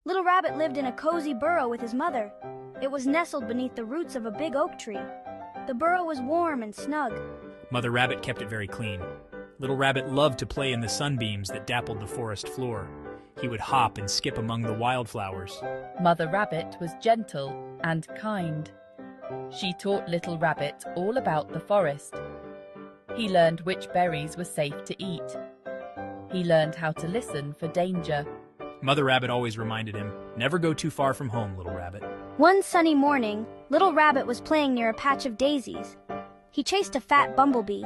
Little Rabbit lived in a cozy burrow with his mother. It was nestled beneath the roots of a big oak tree. The burrow was warm and snug. Mother Rabbit kept it very clean. Little Rabbit loved to play in the sunbeams that dappled the forest floor. He would hop and skip among the wildflowers. Mother Rabbit was gentle and kind. She taught Little Rabbit all about the forest. He learned which berries were safe to eat. He learned how to listen for danger. Mother Rabbit always reminded him, "Never go too far from home, Little Rabbit." One sunny morning, Little Rabbit was playing near a patch of daisies. He chased a fat bumblebee.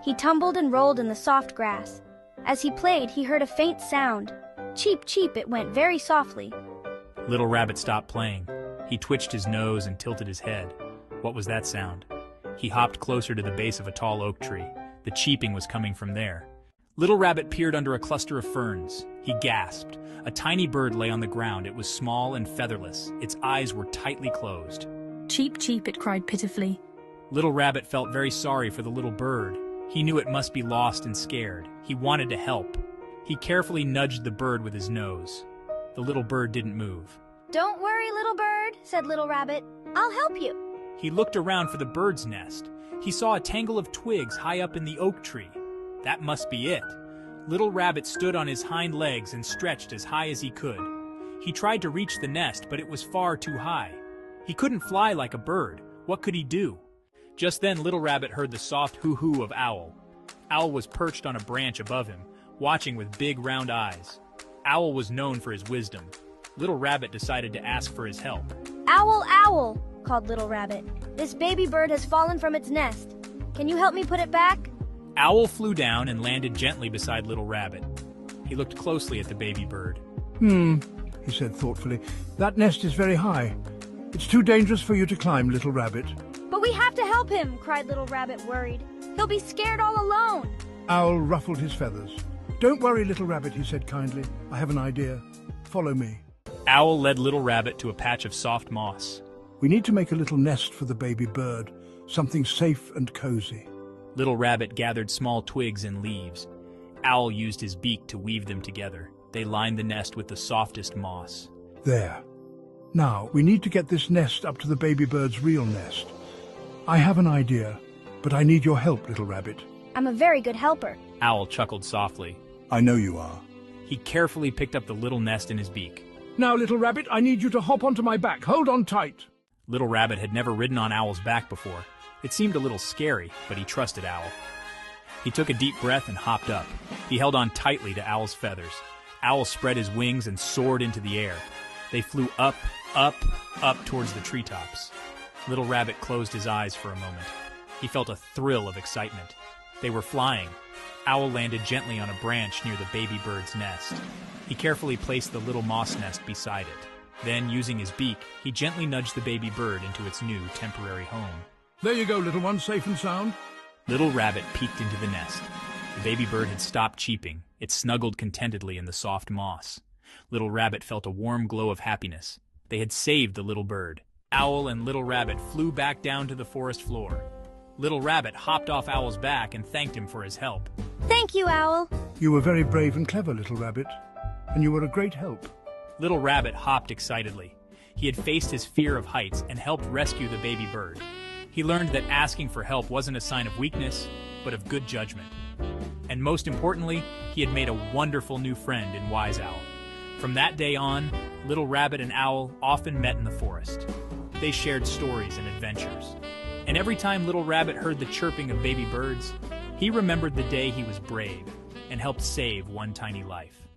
He tumbled and rolled in the soft grass. As he played, he heard a faint sound. Cheep, cheep, it went very softly. Little Rabbit stopped playing. He twitched his nose and tilted his head. What was that sound? He hopped closer to the base of a tall oak tree. The cheeping was coming from there. Little Rabbit peered under a cluster of ferns. He gasped. A tiny bird lay on the ground. It was small and featherless. Its eyes were tightly closed. Cheep, cheep, it cried pitifully. Little Rabbit felt very sorry for the little bird. He knew it must be lost and scared. He wanted to help. He carefully nudged the bird with his nose. The little bird didn't move. "Don't worry, little bird," said Little Rabbit. "I'll help you." He looked around for the bird's nest. He saw a tangle of twigs high up in the oak tree. That must be it. Little Rabbit stood on his hind legs and stretched as high as he could. He tried to reach the nest, but it was far too high. He couldn't fly like a bird. What could he do? Just then, Little Rabbit heard the soft hoo-hoo of Owl. Owl was perched on a branch above him, watching with big round eyes. Owl was known for his wisdom. Little Rabbit decided to ask for his help. "Owl, owl," called Little Rabbit. "This baby bird has fallen from its nest. Can you help me put it back?" Owl flew down and landed gently beside Little Rabbit. He looked closely at the baby bird. He said thoughtfully. "That nest is very high. It's too dangerous for you to climb, Little Rabbit." "But we have to help him," cried Little Rabbit, worried. "He'll be scared all alone." Owl ruffled his feathers. "Don't worry, Little Rabbit," he said kindly. "I have an idea. Follow me." Owl led Little Rabbit to a patch of soft moss. "We need to make a little nest for the baby bird, something safe and cozy." Little Rabbit gathered small twigs and leaves. Owl used his beak to weave them together. They lined the nest with the softest moss. There. Now, we need to get this nest up to the baby bird's real nest. I have an idea, but I need your help, Little Rabbit. "I'm a very good helper." Owl chuckled softly. "I know you are." He carefully picked up the little nest in his beak. "Now, Little Rabbit, I need you to hop onto my back. Hold on tight." Little Rabbit had never ridden on Owl's back before. It seemed a little scary, but he trusted Owl. He took a deep breath and hopped up. He held on tightly to Owl's feathers. Owl spread his wings and soared into the air. They flew up, up, up towards the treetops. Little Rabbit closed his eyes for a moment. He felt a thrill of excitement. They were flying. Owl landed gently on a branch near the baby bird's nest. He carefully placed the little moss nest beside it. Then, using his beak, he gently nudged the baby bird into its new temporary home. "There you go, little one, safe and sound." Little Rabbit peeked into the nest. The baby bird had stopped cheeping. It snuggled contentedly in the soft moss. Little Rabbit felt a warm glow of happiness. They had saved the little bird. Owl and Little Rabbit flew back down to the forest floor. Little Rabbit hopped off Owl's back and thanked him for his help. "Thank you, Owl." "You were very brave and clever, Little Rabbit, and you were a great help." Little Rabbit hopped excitedly. He had faced his fear of heights and helped rescue the baby bird. He learned that asking for help wasn't a sign of weakness, but of good judgment. And most importantly, he had made a wonderful new friend in Wise Owl. From that day on, Little Rabbit and Owl often met in the forest. They shared stories and adventures. And every time Little Rabbit heard the chirping of baby birds, he remembered the day he was brave and helped save one tiny life.